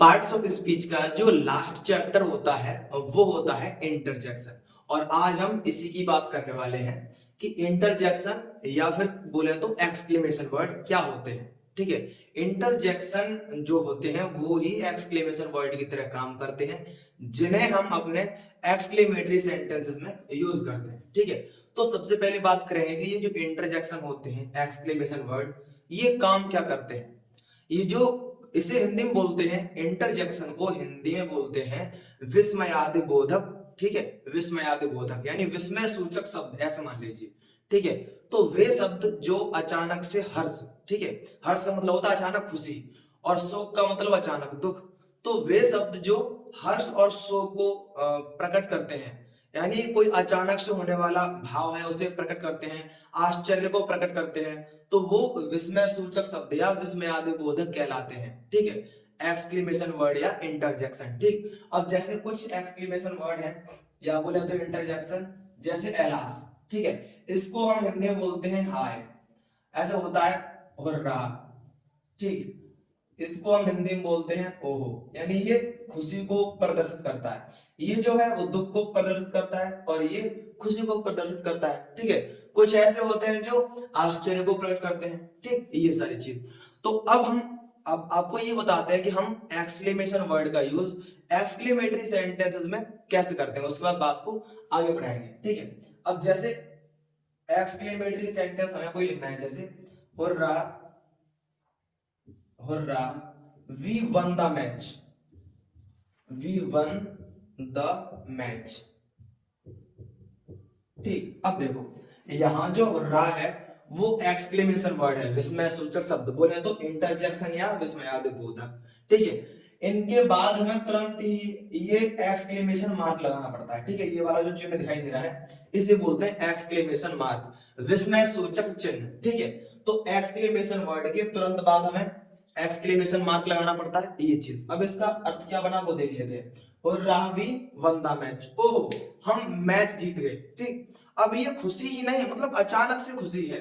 Parts of speech का जो last chapter होता है वो होता है इंटरजेक्शन। और आज हम इसी की बात करने वाले हैं कि इंटरजेक्शन या फिर बोले तो एक्सक्लेमेशन वर्ड क्या होते हैं। ठीक है, इंटरजेक्शन जो होते हैं वो ही एक्सक्लेमेशन वर्ड की तरह काम करते हैं, जिन्हें हम अपने एक्सक्लेमेटरी सेंटेंसेस में यूज करते हैं। ठीक है, तो सबसे पहले बात करेंगे कि ये जो इंटरजेक्शन होते हैं एक्सक्लेमेशन वर्ड, ये काम क्या करते हैं। ये जो इसे हिंदी में बोलते हैं, इंटरजेक्शन को हिंदी में बोलते हैं विस्मयादि बोधक। ठीक है, विस्मयादि बोधक यानी विस्मय सूचक शब्द, ऐसे मान लीजिए। ठीक है, तो वे शब्द जो अचानक से हर्ष, ठीक है, हर्ष का मतलब होता है अचानक खुशी, और शोक का मतलब अचानक दुख। तो वे शब्द जो हर्ष और शोक को प्रकट करते हैं, यानी कोई अचानक से होने वाला भाव है उसे प्रकट करते हैं, आश्चर्य को प्रकट करते हैं, तो वो विस्मय सूचक शब्द या विस्मयादि बोधक कहलाते हैं। ठीक है, एक्सक्लेमेशन वर्ड या इंटरजेक्शन। ठीक, अब जैसे कुछ एक्सक्लेमेशन वर्ड है या बोले तो इंटरजेक्शन, जैसे एलास। ठीक है, इसको हम हिंदी में बोलते हैं हाय, ऐसे होता है हुर्रा। ठीक, इसको हम हिंदी में बोलते हैं ओहो, यानी ये खुशी को प्रदर्शित करता है। ये जो है वो दुख को प्रदर्शित करता है और ये खुशी को प्रदर्शित करता है। ठीक है, कुछ ऐसे होते हैं जो आश्चर्य को प्रकट करते हैं। ठीक, ये सारी चीज। तो अब आपको ये बताते हैं कि हम एक्सक्लेमेशन वर्ड का यूज एक्सक्लेमेटरी सेंटेंसेस में कैसे करते हैं, उसके बाद बात को आगे बढ़ाएंगे। ठीक है, अब जैसे एक्सक्लेमेटरी सेंटेंस हमें कोई लिखना है, जैसे hurrah, hurrah, we won the match, we won the match. ठीक, अब देखो यहां जो हुर्रा है वो एक्सक्लेमेशन वर्ड है, विस्मय सूचक शब्द, बोले तो इंटरजेक्शन या विस्मयादि बोधक। ठीक है, इनके बाद हमें तुरंत ही ये एक्सक्लेमेशन मार्क लगाना पड़ता है। ठीक है, ये वाला जो चिन्ह दिखाई दे रहा है इसे बोलते हैं एक्सक्लेमेशन मार्क, विस्मय सूचक चिन्ह। ठीक है, तो एक्सक्लेमेशन वर्ड के तुरंत बाद हमें एक्सक्लेमेशन मार्क लगाना पड़ता है, ये चीज। अब इसका अर्थ क्या बना वो देख लेते हैं। और रावी वंदा मैच, ओहो हम मैच जीत गए। ठीक, अब ये खुशी ही नहीं, मतलब अचानक से खुशी है।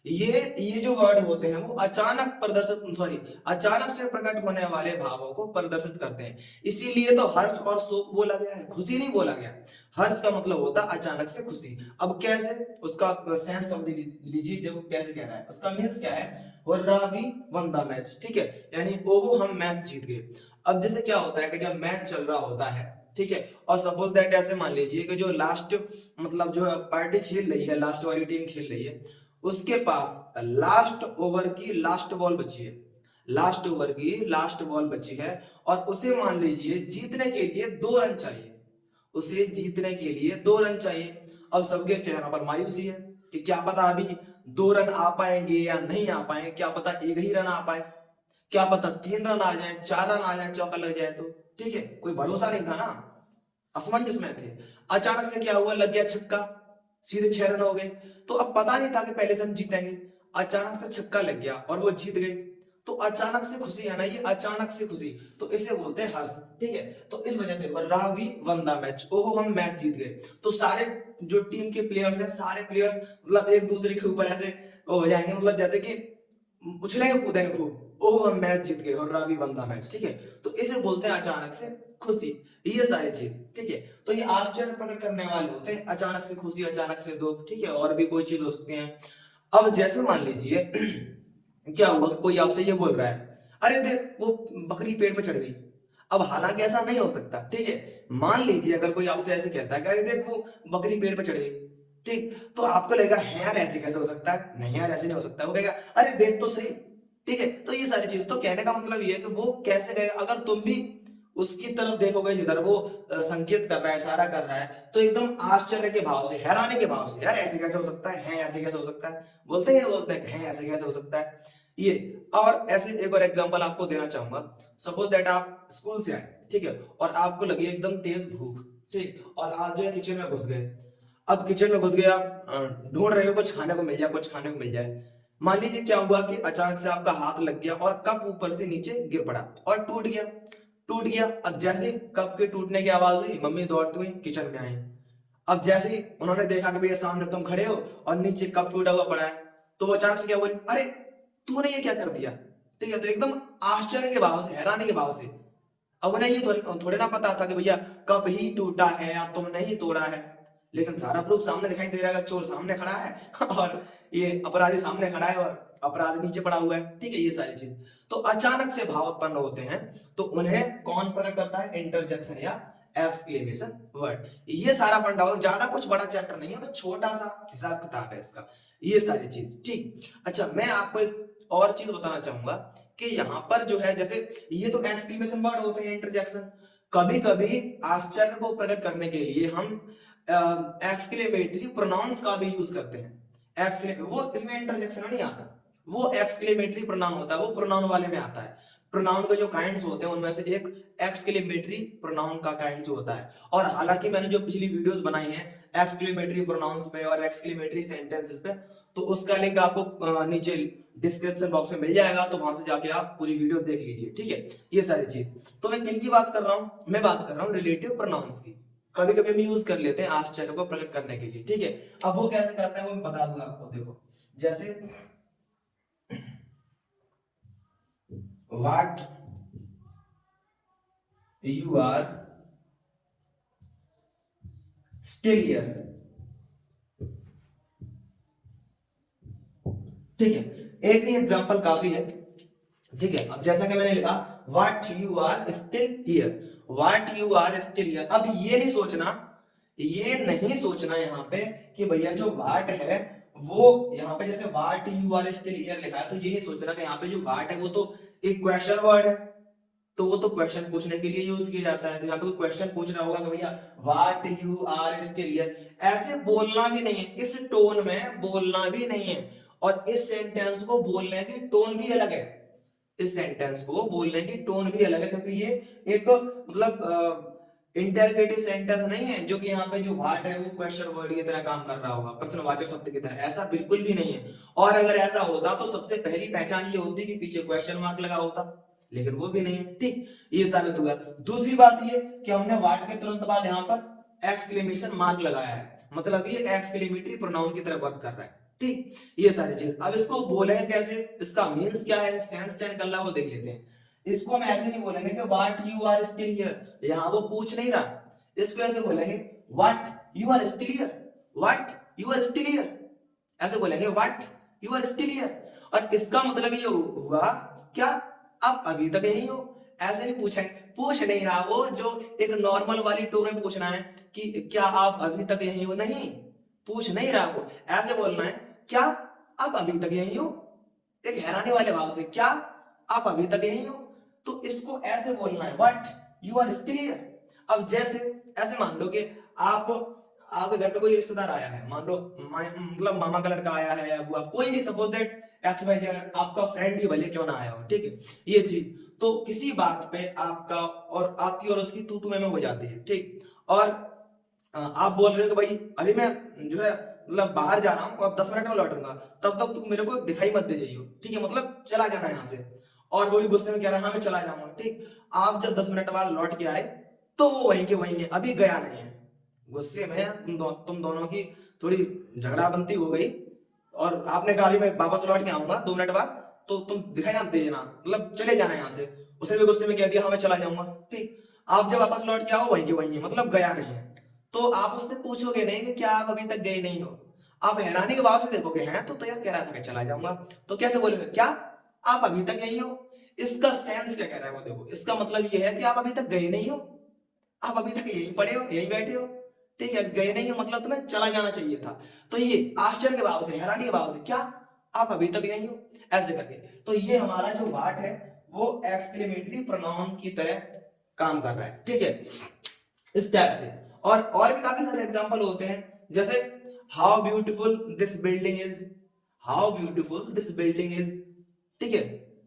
ये जो वर्ड होते हैं वो अचानक प्रदर्शित, सॉरी, अचानक से प्रकट होने वाले भावों को प्रदर्शित करते हैं, इसीलिए तो हर्ष और शोक बोला गया है, खुशी नहीं बोला गया। हर्ष का मतलब होता है अचानक से खुशी। अब कैसे, उसका सेंस समझ लीजिए, देखो कैसे कह रहा है, उसका मीन्स क्या है, hurrah we won the match. ठीक है, यानी ओहो हम मैच जीत गए। अब जैसे क्या होता है कि जब मैच चल रहा होता है, ठीक है, और सपोज दैट ऐसे मान लीजिए कि जो लास्ट, मतलब जो पार्टी खेल रही है, लास्ट वाली टीम खेल रही है, उसके पास लास्ट ओवर की लास्ट बॉल बची है, लास्ट ओवर की लास्ट बॉल बची है, और उसे मान लीजिए जीतने के लिए 2 रन चाहिए, उसे जीतने के लिए 2 रन चाहिए। अब सबके चेहरों पर मायूसी है कि क्या पता अभी 2 रन आ पाएंगे या नहीं आ पाएंगे, क्या पता एक ही रन आ पाए, क्या पता 3 रन आ जाए, 4 रन आ जाए, चौका लग जाए तो। ठीक है, कोई भरोसा नहीं था ना, असमंजस में थे। अचानक से क्या हुआ, लग गया छक्का, सीधे 6 रन हो गए। तो अब पता नहीं था कि पहले से हम जीतेंगे, अचानक से छक्का लग गया और वो जीत गए। तो अचानक से खुशी है ना, ये अचानक से खुशी, तो इसे बोलते हैं हर्ष। ठीक है, तो इस वजह से वी वन द मैच, ओहो हम मैच जीत गए। तो सारे जो टीम के प्लेयर्स हैं, सारे प्लेयर्स मतलब एक दूसरे के ऊपर ऐसे हो जाएंगे, मतलब जैसे कि उछलेंगे कूदेंगे खूब, ओह हम मैच जीत गए और रावी वन द मैच। ठीक है, तो इसे बोलते हैं अचानक से खुशी, ये सारी चीज। ठीक है, तो ये आश्चर्य प्रकट करने वाले होते हैं, अचानक से खुशी, अचानक से दुख। ठीक है, और भी कोई चीज हो सकती है। अब जैसे मान लीजिए क्या हुआ कि कोई आपसे ये बोल रहा है, अरे देख वो बकरी पेड़ पे चढ़ गई। अब हालांकि ऐसा नहीं हो सकता। ठीक है, मान लीजिए अगर कोई आपसे ऐसे कहता है कि अरे देख वो बकरी पेड़ पे चढ़ गई, ठीक, तो आपको लगेगा है यार ऐसे कैसे हो सकता है, नहीं यार ऐसे नहीं हो सकता। वो कहेगा अरे देख तो सही। ठीक है, तो ये सारी चीज, तो कहने का मतलब ये है कि वो कैसे कहेगा, अगर तुम भी उसकी तरफ देखोगे जिधर वो संकेत कर रहा है, इशारा कर रहा है, तो एकदम आश्चर्य के भाव से, हैरानी के भाव से, यार ऐसे कैसे हो सकता है ऐसे कैसे हो सकता है, बोलते हैं कि है ऐसे कैसे हो सकता है ये। और ऐसे एक और एग्जांपल आपको देना चाहूंगा। सपोज दैट आप स्कूल से आए, ठीक है, और आपको लगी एकदम तेज भूख, ठीक, और आप जो है किचन में घुस गए। अब किचन में घुस गए, आप ढूंढ रहे हो कुछ खाने को मिल जाए, कुछ खाने को मिल जाए। मान लीजिए क्या हुआ कि अचानक से आपका हाथ लग गया और कप ऊपर से नीचे गिर पड़ा और टूट गया, टूट गया। अब जैसे ही कप के टूटने की आवाज हुई, मम्मी दौड़ती हुई किचन में आई। अब जैसे ही उन्होंने देखा कि भैया सामने तुम खड़े हो और नीचे कप टूटा हुआ पड़ा है, तो वो अचानक से क्या बोली, अरे तूने ये क्या कर दिया। ठीक है, तो एकदम आश्चर्य के भाव से, हैरानी के भाव से, अब उन्हें ये थोड़े ना पता था कि भैया कप ही टूटा है या तुमने ही तोड़ा है, लेकिन सारा प्रूफ सामने दिखाई दे रहा है, चोर सामने खड़ा है और ये अपराधी सामने खड़ा है और अपराध नीचे पड़ा हुआ है, ठीक है, ये सारी चीज। तो अचानक से भाव उत्पन्न होते हैं तो उन्हें कौन प्रकट करता है, इंटरजेक्शन या एक्सक्लेमेशन वर्ड। ये सारा फंडा हो, ज्यादा कुछ बड़ा चैप्टर नहीं है, बस छोटा सा हिसाब किताब है इसका, ये सारी चीज, ठीक। अच्छा, मैं आपको एक और चीज बताना चाहूंगा कि यहाँ पर जो है, जैसे ये तो एक्सक्लेमेशन वर्ड होते हैं, इंटरजेक्शन। कभी कभी आश्चर्य को प्रकट करने के लिए हम एक्सक्लेमेटरी प्रोनाउंस का भी यूज करते हैं। वो इसमें इंटरजेक्शन नहीं आता, वो एक्सक्लेमेटरी प्रोनाउन होता है, वो प्रोनाउन वाले में आता है। प्रोनाउन के जो काइंड्स होते हैं उनमें से एक एक्सक्लेमेटरी प्रोनाउन का काइंड होता है। और हालांकि मैंने जो पिछली वीडियोस बनाई हैं एक्सक्लेमेटरी प्रोनाउंस पे और एक्सक्लेमेटरी सेंटेंसेस पे, तो उसका लिंक आपको नीचे डिस्क्रिप्शन बॉक्स में मिल जाएगा, तो वहां से जाके आप पूरी वीडियो देख लीजिए, ठीक है, ये सारी चीज। तो मैं किन की बात कर रहा हूं, मैं बात कर रहा हूं रिलेटिव प्रोनाउंस की। कभी कभी हम यूज कर लेते हैं आश्चर्य को प्रकट करने के लिए, ठीक है। अब वो कैसे करते हैं वो मैं बता दूंगा आपको, देखो जैसे what you are still here, ठीक है, एक ही एग्जांपल काफी है, ठीक है। अब जैसा कि मैंने लिखा what you are still here, what you are still here. अब ये नहीं सोचना, ये नहीं सोचना यहाँ पे कि भैया जो व्हाट है वो यहाँ पे जैसे what you are still here लिखा है, तो ये नहीं सोचना कि यहाँ पे जो व्हाट है वो तो एक क्वेश्चन वर्ड है, तो वो तो क्वेश्चन पूछने के लिए यूज किया जाता है। तो यहाँ पे कोई क्वेश्चन पूछ रहा होगा कि भैया what you are still here, ऐसे बोलना भी नहीं है, इस टोन में बोलना भी नहीं है, और इस सेंटेंस को बोलने की टोन भी अलग है, इस सेंटेंस को बोलने की टोन भी अलग है, क्योंकि ये एक मतलब इंटरगेटिव सेंटेंस नहीं है जो कि यहाँ पे जो व्हाट है वो क्वेश्चन वर्ड की तरह काम कर रहा होगा, प्रश्नवाचक शब्द की तरह, ऐसा बिल्कुल भी नहीं है। और अगर ऐसा होता तो सबसे पहली पहचान ये होती कि पीछे क्वेश्चन मार्क लगा होता, लेकिन वो भी नहीं है, ठीक, ये साबित हुआ। दूसरी बात ये कि हमने व्हाट के तुरंत बाद यहाँ पर एक्सक्लेमेशन मार्क लगाया है, मतलब ये एक्सक्लेमेटरी प्रोनाउन की तरह वर्क कर रहा है, ठीक, ये सारी चीज। अब इसको बोलेंगे कैसे, इसका मीन्स क्या है, सेंस क्या निकल रहा है वो देख लेते हैं। इसको हम ऐसे नहीं बोलेंगे कि what you are still here, यहां वो पूछ नहीं रहा, इसको ऐसे बोलेंगे what you are still here, what you are still here, ऐसे बोलेंगे what you are still here. और इसका मतलब ये हुआ क्या, आप अभी तक यही हो, ऐसे नहीं पूछेंगे, पूछ नहीं रहा वो, जो एक नॉर्मल वाली टोन में पूछना है कि क्या आप अभी तक यही हो, नहीं पूछ नहीं रहा वो, ऐसे बोलना है क्या आप अभी तक यही हो, एक हैरानी वाले भाव से, क्या आप अभी तक यही हो, तो इसको ऐसे बोलना है what you are still here. अब जैसे ऐसे मान लो कि आप आपके घर पे कोई रिश्तेदार आया है, मान लो मतलब मामा का लड़का आया है, वो आप कोई भी suppose that X Y Z आपका फ्रेंड ही भले क्यों ना आया हो, ठीक है, ये चीज। तो किसी बात पे आपका और आपकी और उसकी तू में हो जाती है, ठीक, और आप बोल रहे हो कि भाई अभी मैं जो है मतलब बाहर जा रहा हूँ और 10 मिनट में लौटूंगा, तब तक तू मेरे को दिखाई मत दे जाइयो, ठीक है, मतलब चला जाना यहाँ से। और वो भी गुस्से में कह रहा है हाँ मैं चला जाऊंगा, ठीक। आप जब 10 मिनट बाद लौट के आए तो वो वहीं के वहीं है, अभी गया नहीं है, गुस्से में तुम दोनों की थोड़ी झगड़ा बनती हो गई, और आपने कहा अभी मैं वापस लौट के आऊंगा 2 मिनट बाद, तो तुम दिखाई ना देना, मतलब चले जाना यहाँ से। उसने भी गुस्से में कह दिया हाँ मैं चला जाऊंगा, ठीक। आप जब वापस लौट के आओ वहीं के वहीं है, मतलब गया नहीं है, तो आप उससे पूछोगे नहीं कि क्या आप अभी तक गए नहीं हो, आप हैरानी के भाव से देखोगे हैं तो यार कह रहा था कि चला जाऊंगा, तो कैसे बोलोगे क्या आप अभी तक यही हो। इसका सेंस क्या कह रहा है वो देखो, इसका मतलब ये है कि आप अभी तक गए नहीं हो, आप अभी तक यहीं पड़े हो यहीं बैठे हो, ठीक है, गए नहीं हो मतलब तुम्हें चला जाना चाहिए था। तो ये आश्चर्य के भाव से, हैरानी के भाव से, क्या आप अभी तक यहीं हो, ऐसे करके। तो ये हमारा जो व्हाट है वो एक्सक्लेमेटरी प्रोनाउन की तरह काम कर रहा है, ठीक है, इस टाइप से। और भी काफी सारे एग्जांपल होते हैं, जैसे how beautiful this building is, how beautiful this building is, ठीक है,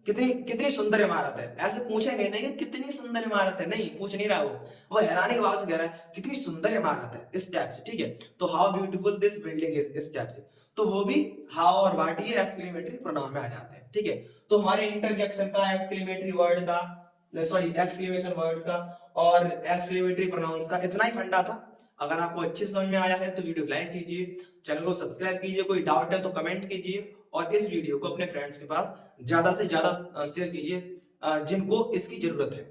कितनी कितनी सुंदर इमारत है, ऐसे पूछेंगे नहीं कि कितनी सुंदर इमारत है, नहीं पूछ नहीं रहा वो हैरानी की आवाज कह रहा है कितनी सुंदर इमारत है, इस टाइप से, ठीक है। तो how beautiful this building is, इस टाइप से, तो वो भी हाउ और व्हाट ये एक्सक्लेमेटरी प्रोनाउन में आ जाते हैं, ठीक है। तो हमारे इंटरजेक्शन का, एक्सक्लेमेटरी वर्ड का, सॉरी एक्सक्लेमेशन वर्ड्स का और एक्सक्लेमेटरी प्रोनाउंस का इतना ही फंडा था। अगर आपको अच्छे समझ में आया है तो वीडियो लाइक कीजिए, चैनल को सब्सक्राइब कीजिए, कोई डाउट है तो कमेंट कीजिए, और इस वीडियो को अपने फ्रेंड्स के पास ज्यादा से ज्यादा शेयर कीजिए जिनको इसकी जरूरत है।